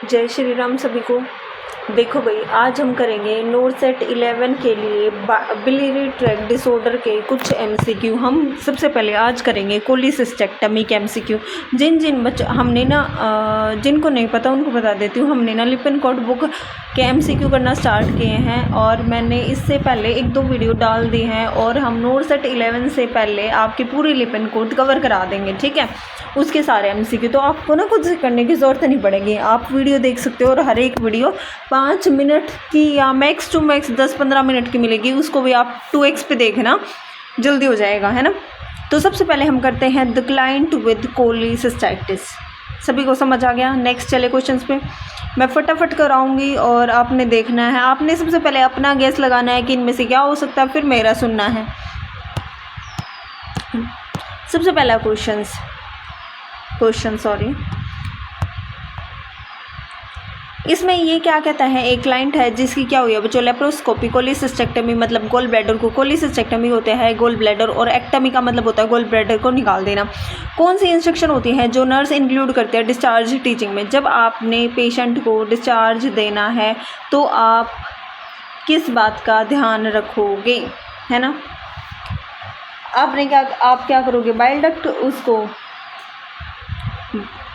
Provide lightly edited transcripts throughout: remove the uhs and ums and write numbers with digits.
जय श्री राम सभी को। देखो भाई, आज हम करेंगे नोरसेट 11 के लिए बिलियरी ट्रैक्ट डिसऑर्डर के कुछ एमसीक्यू। हम सबसे पहले आज करेंगे कोलिसिस्टेक्टमी के एमसीक्यू। जिन बच्चों हमने ना जिनको नहीं पता उनको बता देती हूँ। हमने ना लिपिनकोड बुक के एमसीक्यू करना स्टार्ट किए हैं और मैंने इससे पहले 1-2 वीडियो डाल दी हैं और हम नोरसेट 11 से पहले आपकी पूरी लिपिनकोड कवर करा देंगे, ठीक है। उसके सारे एमसीक्यू तो आपको ना कुछ करने की ज़रूरत नहीं पड़ेगी। आप वीडियो देख सकते हो और हर एक वीडियो 5 मिनट की या मैक्स टू मैक्स 10-15 मिनट की मिलेगी। उसको भी आप 2x पे देखना, जल्दी हो जाएगा, है ना। तो सबसे पहले हम करते हैं द क्लाइंट विद कोलिसिस्टाइटिस। सभी को समझ आ गया। नेक्स्ट चले क्वेश्चंस पे। मैं फटाफट कराऊंगी और आपने देखना है। आपने सबसे पहले अपना गैस लगाना है कि इनमें से क्या हो सकता है, फिर मेरा सुनना है। सबसे पहला क्वेश्चन इसमें ये क्या कहता है, एक क्लाइंट है जिसकी क्या हुई है बच्चों, लेप्रोस्कोपी। कोलिसिस्टेक्टमी मतलब गोल ब्लैडर को, कोलिसिस्टेक्टमी होता है गोल ब्लैडर, और एक्टमी का मतलब होता है गोल ब्लैडर को निकाल देना। कौन सी इंस्ट्रक्शन होती है जो नर्स इंक्लूड करते हैं डिस्चार्ज टीचिंग में? जब आपने पेशेंट को डिस्चार्ज देना है तो आप किस बात का ध्यान रखोगे, है ना। आप क्या करोगे, बाइल डक्ट उसको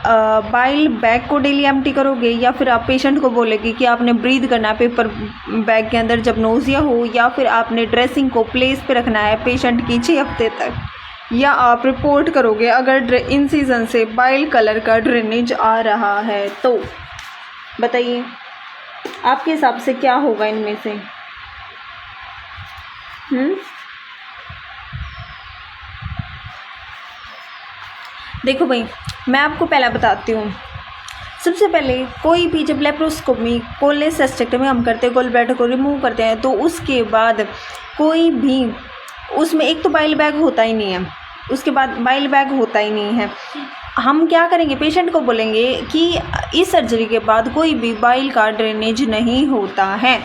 बाइल बैग को डेली एम्प्टी करोगे, या फिर आप पेशेंट को बोलेगे कि आपने ब्रीद करना है पेपर बैग के अंदर जब नोजिया हो, या फिर आपने ड्रेसिंग को प्लेस पे रखना है पेशेंट की 6 हफ्ते तक, या आप रिपोर्ट करोगे अगर इन सीजन से बाइल कलर का ड्रेनेज आ रहा है। तो बताइए आपके हिसाब से क्या होगा इनमें से? देखो भाई, मैं आपको पहला बताती हूँ। सबसे पहले कोई भी जब लेप्रोस्कोपी कोलिसिस्टेक्टमी हम करते हैं, गोल ब्लैडर को रिमूव करते हैं, तो उसके बाद कोई भी उसमें एक तो बाइल बैग होता ही नहीं है, उसके बाद बाइल बैग होता ही नहीं है। हम क्या करेंगे, पेशेंट को बोलेंगे कि इस सर्जरी के बाद कोई भी बाइल का ड्रेनेज नहीं होता है,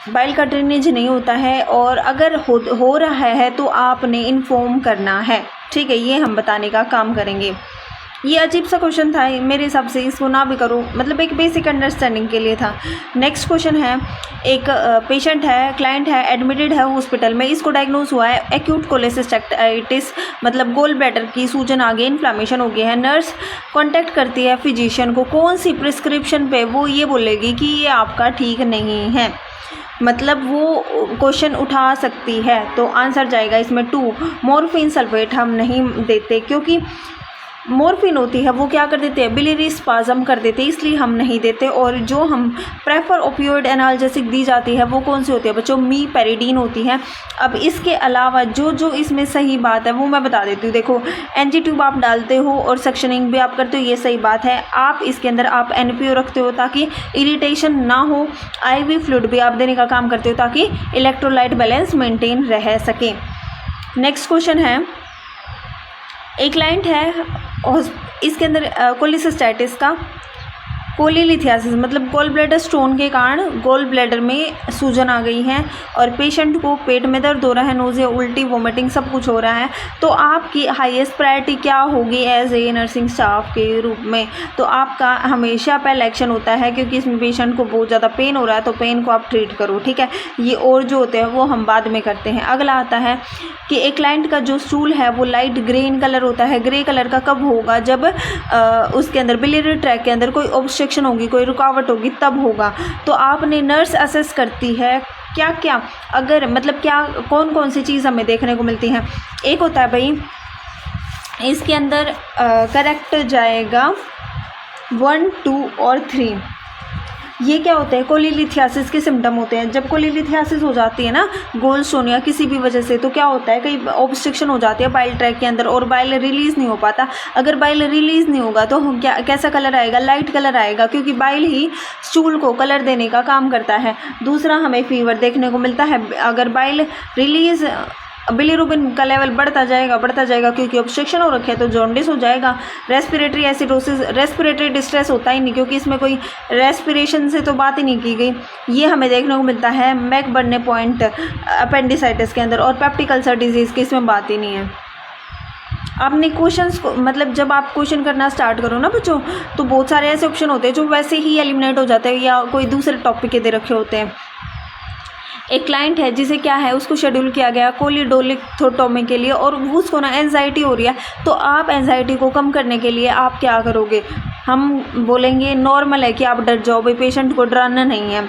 बाइल का ड्रेनेज नहीं होता है, और अगर हो रहा है तो आपने इन्फॉर्म करना है, ठीक है। ये हम बताने का काम करेंगे। ये अजीब सा क्वेश्चन था मेरे हिसाब से, इसको ना भी करो, मतलब एक बेसिक अंडरस्टैंडिंग के लिए था। नेक्स्ट क्वेश्चन है, एक पेशेंट है, क्लाइंट है, एडमिटेड है हॉस्पिटल में, इसको डायग्नोज हुआ है एक्यूट कोलिसिस्टेक्टाइटिस, मतलब गोल ब्लैडर की सूजन आ गई, इन्फ्लामेशन हो गया है। नर्स कांटेक्ट करती है फिजिशियन को, कौन सी प्रिस्क्रिप्शन पे? वो ये बोलेगी कि ये आपका ठीक नहीं है, मतलब वो क्वेश्चन उठा सकती है। तो आंसर जाएगा इसमें 2। मॉर्फिन सल्फेट हम नहीं देते, क्योंकि मॉर्फिन होती है वो क्या कर देते हैं, बिलियरी स्पाज्म कर देते हैं, इसलिए हम नहीं देते। और जो हम प्रेफर ओपियोइड एनाल्जेसिक दी जाती है वो कौन सी होती है बच्चों, मीपेरिडीन होती है। अब इसके अलावा जो इसमें सही बात है वो मैं बता देती हूँ। देखो, एनजी ट्यूब आप डालते हो और सक्शनिंग भी आप करते हो, ये सही बात है। आप इसके अंदर आप एनपीओ रखते हो ताकि इरिटेशन ना हो। आईवी फ्लूइड भी आप देने का काम करते हो ताकि इलेक्ट्रोलाइट बैलेंस मेंटेन रह सके। नेक्स्ट क्वेश्चन है, एक क्लाइंट है और इसके अंदर कोलिसिस्टाइटिस का कोलिलिथियासिस मतलब गोल ब्लैडर स्टोन के कारण गोल ब्लैडर में सूजन आ गई है और पेशेंट को पेट में दर्द हो रहा है, नोज़िया, उल्टी, वोमिटिंग सब कुछ हो रहा है। तो आपकी हाईएस्ट प्रायोरिटी क्या होगी एज ए नर्सिंग स्टाफ के रूप में? तो आपका हमेशा पहला एक्शन होता है, क्योंकि इसमें पेशेंट को बहुत ज़्यादा पेन हो रहा है तो पेन को आप ट्रीट करो, ठीक है। ये और जो होते हैं वो हम बाद में करते हैं। अगला आता है कि एक क्लाइंट का जो स्टूल है वो लाइट ग्रीन कलर होता है। ग्रे कलर का कब होगा, जब उसके अंदर बिलियरी ट्रैक्ट के अंदर कोई ऑब्स्ट्रक्शन होगी, कोई रुकावट होगी, तब होगा। तो आपने नर्स असेस करती है क्या क्या, अगर मतलब क्या कौन कौन सी चीज़ हमें देखने को मिलती हैं। एक होता है भाई इसके अंदर करेक्ट जाएगा 1, 2 और 3। ये क्या होता है, कोलिलिथियासिस के सिम्टम होते हैं। जब कोलिलिथियासिस हो जाती है ना, गोल स्टोन या किसी भी वजह से, तो क्या होता है, कई ऑब्स्ट्रक्शन हो जाती है बाइल ट्रैक के अंदर और बाइल रिलीज़ नहीं हो पाता। अगर बाइल रिलीज़ नहीं होगा तो क्या कैसा कलर आएगा, लाइट कलर आएगा, क्योंकि बाइल ही स्टूल को कलर देने का काम करता है। दूसरा, हमें फीवर देखने को मिलता है। अगर बाइल रिलीज़ बिलिरुबिन का लेवल बढ़ता जाएगा क्योंकि ऑब्स्ट्रक्शन हो रखा है तो जॉन्डिस हो जाएगा। रेस्पिरेटरी एसिडोसिस, रेस्पिरेटरी डिस्ट्रेस होता ही नहीं क्योंकि इसमें कोई रेस्पिरेशन से तो बात ही नहीं की गई। ये हमें देखने को मिलता है मैक बढ़ने पॉइंट अपेंडिसाइटिस के अंदर, और पेप्टिक अल्सर डिजीज़ की इसमें बात ही नहीं है। आपने क्वेश्चंस को मतलब जब आप क्वेश्चन करना स्टार्ट करो ना बच्चों, तो बहुत सारे ऐसे ऑप्शन होते हैं जो वैसे ही एलिमिनेट हो जाते हैं या कोई दूसरे टॉपिक के दे रखे होते हैं। एक क्लाइंट है जिसे क्या है, उसको शेड्यूल किया गया कोलिडोलिथोटोमी के लिए और उसको ना एंजाइटी हो रही है। तो आप एंजाइटी को कम करने के लिए आप क्या करोगे, हम बोलेंगे नॉर्मल है कि आप डर जाओ भाई, पेशेंट को डराना नहीं है।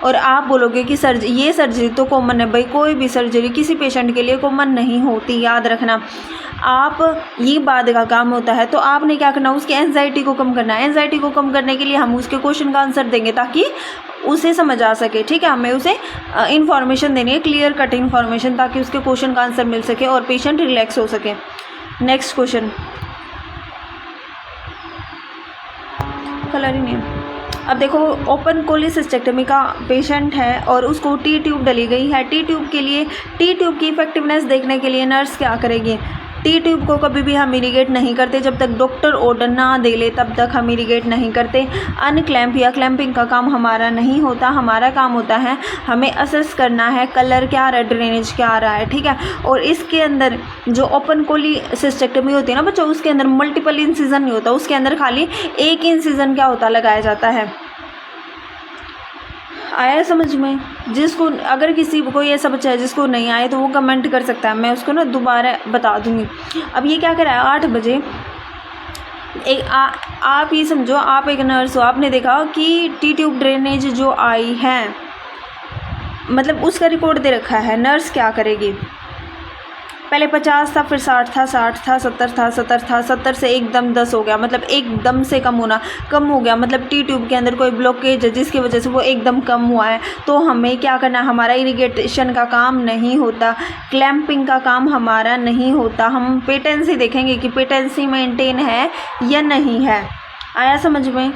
और आप बोलोगे कि ये सर्जरी तो कॉमन है भाई, कोई भी सर्जरी किसी पेशेंट के लिए कॉमन नहीं होती, याद रखना। आप ये बाद का काम होता है। तो आपने क्या करना, उसकी एंजाइटी को कम करना है। एंजाइटी को कम करने के लिए हम उसके क्वेश्चन का आंसर देंगे ताकि उसे समझ आ सके, ठीक है। हमें उसे इन्फॉर्मेशन देनी है, क्लियर कट इन्फॉर्मेशन, ताकि उसके क्वेश्चन का आंसर मिल सके और पेशेंट रिलैक्स हो सके। नेक्स्ट क्वेश्चन, कलर ही नहीं है। अब देखो, ओपन कोलिसिस्टेक्टमी का पेशेंट है और उसको टी ट्यूब डली गई है। टी ट्यूब के लिए, टी ट्यूब की इफेक्टिवनेस देखने के लिए नर्स क्या करेगी, टी ट्यूब को कभी भी हम इरिगेट नहीं करते, जब तक डॉक्टर ऑर्डर ना दे ले तब तक हम इरिगेट नहीं करते। अनक्लैम्प या क्लैंपिंग का काम हमारा नहीं होता। हमारा काम होता है हमें असेस करना है कलर क्या आ रहा है, ड्रेनेज क्या आ रहा है, ठीक है। और इसके अंदर जो ओपन कोलिसिस्टेक्टमी होती है ना बच्चों, उसके अंदर मल्टीपल इंसिजन नहीं होता, उसके अंदर खाली एक इंसिजन क्या होता लगाया जाता है। आया समझ में? जिसको अगर किसी को ये सब बच्चा है जिसको नहीं आए तो वो कमेंट कर सकता है, मैं उसको ना दोबारा बता दूंगी। अब ये क्या करा है, 8 बजे आप ये समझो, आप एक नर्स हो, आपने देखा कि टी ट्यूब ड्रेनेज जो आई है, मतलब उसका रिकॉर्ड दे रखा है। नर्स क्या करेगी, पहले 50 था, फिर 60 था, 60 था, 70 था, 70 था, 70 से एकदम 10 हो गया, मतलब एकदम से कम हो गया। मतलब टी ट्यूब के अंदर कोई ब्लॉकेज है जिसकी वजह से वो एकदम कम हुआ है। तो हमें क्या करना है, हमारा इरिगेशन का काम नहीं होता, क्लैंपिंग का काम हमारा नहीं होता। हम पेटेंसी देखेंगे कि पेटेंसी मेंटेन है या नहीं है। आया समझ में?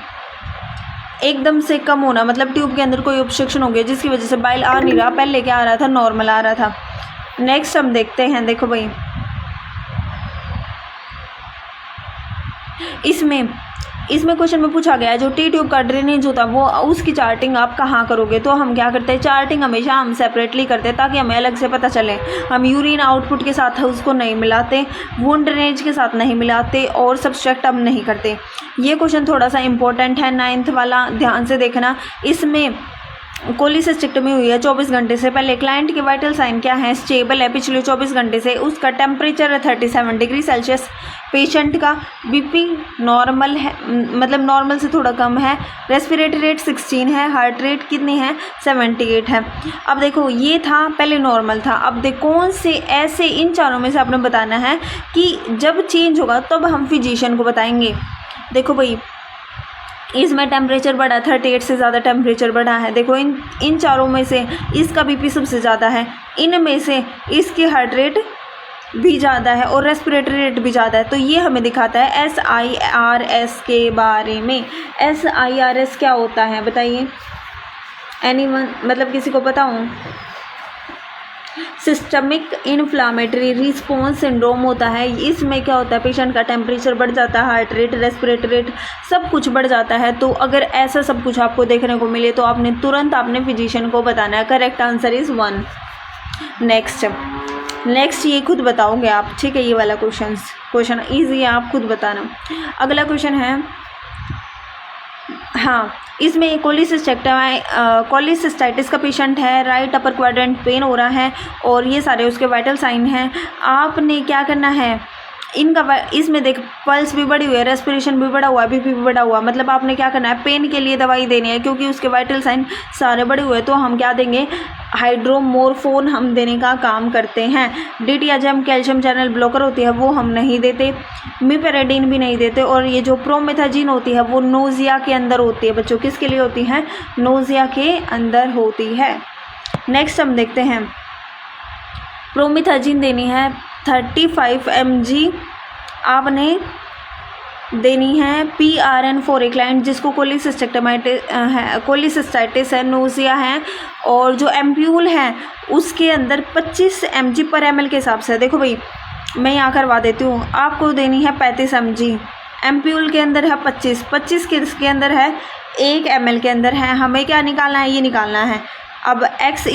एकदम से कम होना मतलब ट्यूब के अंदर कोई ऑब्स्ट्रक्शन हो गया जिसकी वजह से बाइल आ नहीं रहा, पहले क्या आ रहा था, नॉर्मल आ रहा था। नेक्स्ट हम देखते हैं, देखो भाई इसमें क्वेश्चन में पूछा गया है जो टी ट्यूब का ड्रेनेज होता है वो उसकी चार्टिंग आप कहाँ करोगे। तो हम क्या करते हैं, चार्टिंग हमेशा हम सेपरेटली करते हैं ताकि हमें अलग से पता चले। हम यूरिन आउटपुट के साथ उसको नहीं मिलाते, वुंड ड्रेनेज के साथ नहीं मिलाते और सब्सट्रैक्ट अब नहीं करते। ये क्वेश्चन थोड़ा सा इंपॉर्टेंट है, 9th वाला, ध्यान से देखना। इसमें कोलिसिस्टेक्टमी हुई है 24 घंटे से पहले, क्लाइंट के वाइटल साइन क्या है, स्टेबल है पिछले 24 घंटे से, उसका टेम्परेचर है 37 डिग्री सेल्सियस, पेशेंट का बीपी नॉर्मल है, मतलब नॉर्मल से थोड़ा कम है, रेस्पिरेटरी रेट 16 है, हार्ट रेट कितनी है, 78 है। अब देखो ये था पहले नॉर्मल था, अब देखो कौन से ऐसे इन चारों में से आपने बताना है कि जब चेंज होगा तब हम फिजिशियन को बताएंगे। देखो भाई इसमें टेम्परेचर बढ़ा, 38 से ज़्यादा टेम्परेचर बढ़ा है। देखो इन चारों में से इसका बीपी सबसे ज़्यादा है, इनमें से इसकी हार्ट रेट भी ज़्यादा है और रेस्पिरेटरी रेट भी ज़्यादा है। तो ये हमें दिखाता है SIRS के बारे में। SIRS क्या होता है बताइए, एनीवन, मतलब किसी को पता हो? सिस्टमिक इन्फ्लामेटरी रिस्पॉन्स सिंड्रोम होता है। इसमें क्या होता है, पेशेंट का टेम्परेचर बढ़ जाता है, हार्ट रेट, रेस्पिरेटरी रेट सब कुछ बढ़ जाता है। तो अगर ऐसा सब कुछ आपको देखने को मिले तो आपने तुरंत अपने फिजिशियन को बताना है। Correct answer is 1। नेक्स्ट ये खुद बताओगे आप, ठीक है। ये वाला क्वेश्चन ईजी है, आप खुद बताना। अगला क्वेश्चन है, हाँ, इसमें कोलिसिस्टाइटिस का पेशेंट है, राइट अपर क्वाड्रेंट पेन हो रहा है और ये सारे उसके वाइटल साइन हैं। आपने क्या करना है, इनका इसमें देख पल्स भी बढ़ी हुई है, रेस्पिरेशन भी बढ़ा हुआ है, बीपी भी बढ़ा हुआ है, मतलब आपने क्या करना है, पेन के लिए दवाई देनी है क्योंकि उसके वाइटल साइन सारे बढ़े हुए हैं। तो हम क्या देंगे, हाइड्रोमोरफोन हम देने का काम करते हैं। डिटियाजम कैल्शियम चैनल ब्लॉकर होती है वो हम नहीं देते, मिपेरेडिन भी नहीं देते। और ये जो प्रोमेथाजिन होती है वो नोज़िया के अंदर होती है बच्चों, किसके लिए होती है, नोज़िया के अंदर होती है। नेक्स्ट हम देखते हैं, प्रोमेथाजिन देनी है 35 mg आपने देनी है PRN फॉर ए क्लाइंट जिसको कोलिसिस्टाइटिस है, नोज़िया है और जो एम्प्यूल है उसके अंदर 25 mg पर ml के हिसाब से। देखो भाई मैं यहाँ करवा देती हूँ, आपको देनी है 35 mg, एम्प्यूल के अंदर है 25 के अंदर है 1 ml के अंदर है। हमें क्या निकालना है, ये निकालना है। अब x =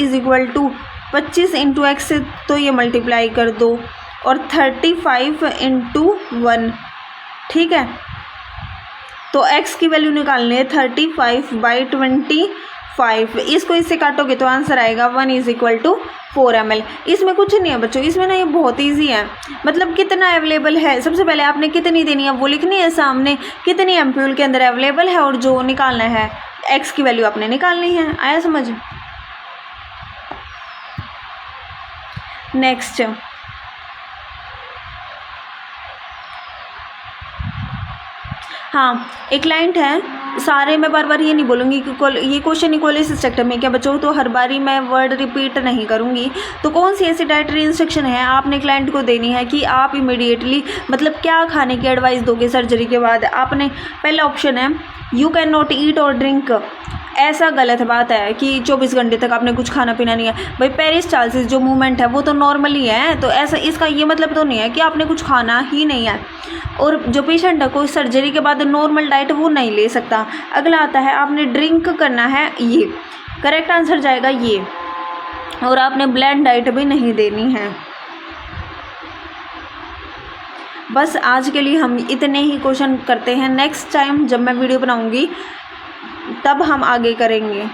25 × x, तो ये मल्टीप्लाई कर दो और 35 × 1, ठीक है। तो x की वैल्यू निकालनी है 35/25। इसको इससे काटोगे तो आंसर आएगा 1 = 4 ml। इसमें कुछ नहीं है बच्चों, इसमें ना ये बहुत इजी है। मतलब कितना अवेलेबल है, सबसे पहले आपने कितनी देनी है वो लिखनी है सामने, कितनी एम्प्यूल के अंदर अवेलेबल है, और जो निकालना है x की वैल्यू आपने निकालनी है। आया समझ? नेक्स्ट, हाँ, एक क्लाइंट है, सारे मैं बार बार ये नहीं बोलूँगी कि ये क्वेश्चन इक्वलिस स्ट्रक्चर में क्या बच्चों, तो हर बारी मैं वर्ड रिपीट नहीं करूँगी। तो कौन सी ऐसी डाइटरी इंस्ट्रक्शन है आपने क्लाइंट को देनी है कि आप इमीडिएटली मतलब क्या खाने की एडवाइस दोगे सर्जरी के बाद? आपने पहला ऑप्शन है यू कैन नॉट ईट और ड्रिंक। ऐसा गलत बात है कि 24 घंटे तक आपने कुछ खाना पीना नहीं है भाई। पेरिस्टाल्सिस जो मूवमेंट है वो तो नॉर्मली है, तो ऐसा इसका ये मतलब तो नहीं है कि आपने कुछ खाना ही नहीं है। और जो पेशेंट है कोई सर्जरी के बाद नॉर्मल डाइट वो नहीं ले सकता। अगला आता है आपने ड्रिंक करना है, ये करेक्ट आंसर जाएगा ये। और आपने ब्लेंड डाइट भी नहीं देनी है। बस आज के लिए हम इतने ही क्वेश्चन करते हैं। नेक्स्ट टाइम जब मैं वीडियो बनाऊंगी तब हम आगे करेंगे।